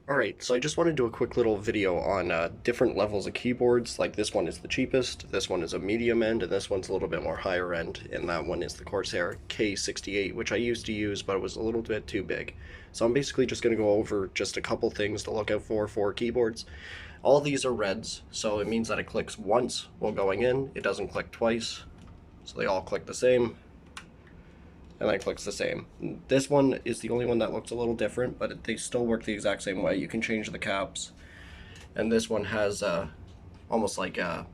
Alright, so I just want to do a quick little video on different levels of keyboards. Like this one is the cheapest, this one is a medium end, and this one's a little bit more higher end, and that one is the CORSAIR K68, which I used to use, but it was a little bit too big. So I'm basically just going to go over just a couple things to look out for keyboards. All these are reds, so it means that it clicks once while going in, it doesn't click twice, so they all click the same. And then clicks the same. This one is the only one that looks a little different, but they still work the exact same way. You can change the caps, and this one has almost like a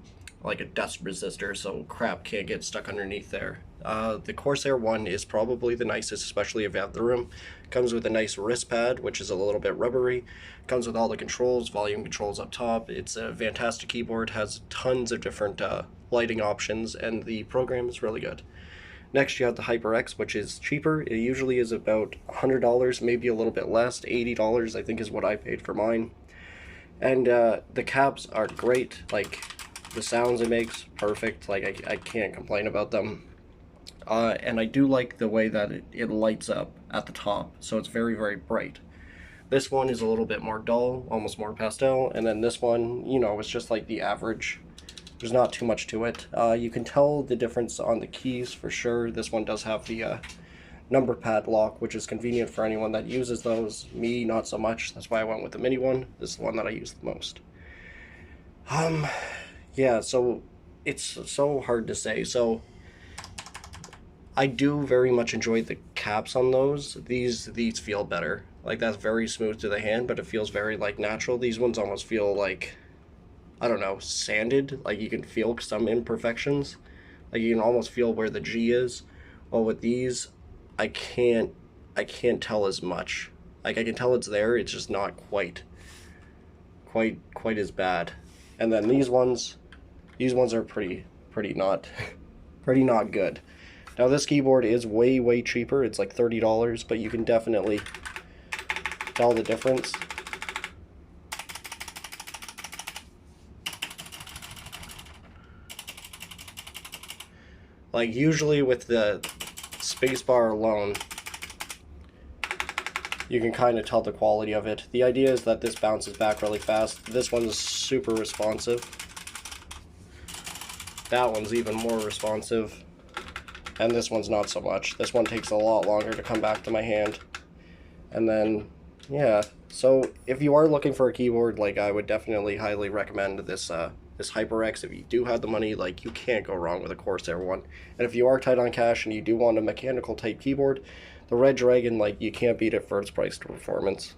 dust resistor, so crap can't get stuck underneath there. The Corsair one is probably the nicest, especially if you have the room. Comes with a nice wrist pad, which is a little bit rubbery. Comes with all the controls, volume controls up top. It's a fantastic keyboard, has tons of different lighting options, and the program is really good. Next, you have the HyperX, which is cheaper. It usually is about $100, maybe a little bit less. $80, I think, is what I paid for mine. And the caps are great. Like, the sounds it makes, perfect. Like, I can't complain about them. And I do like the way that it lights up at the top, so it's very, very bright. This one is a little bit more dull, almost more pastel, and then this one, you know, it's just like the average. There's not too much to it. You can tell the difference on the keys for sure. This one does have the number pad lock, which is convenient for anyone that uses those. Me, not so much. That's why I went with the mini one. This is the one that I use the most. Yeah, so it's so hard to say. So I do very much enjoy the caps on those. These feel better. Like, that's very smooth to the hand, but it feels very like natural. These ones almost feel like, I don't know, sanded. Like, you can feel some imperfections. Like, you can almost feel where the G is. Well, with these, I can't tell as much. Like, I can tell it's there, it's just not quite as bad. And then these ones are pretty not pretty not good. Now, this keyboard is way cheaper. It's like $30, but you can definitely tell the difference. Like, usually with the spacebar alone, you can kind of tell the quality of it. The idea is that this bounces back really fast. This one's super responsive. That one's even more responsive. And this one's not so much. This one takes a lot longer to come back to my hand. And then, yeah. So if you are looking for a keyboard, like, I would definitely highly recommend this this HyperX. If you do have the money, like, you can't go wrong with a Corsair one. And if you are tight on cash and you do want a mechanical type keyboard, the Redragon, like, you can't beat it for its price to performance.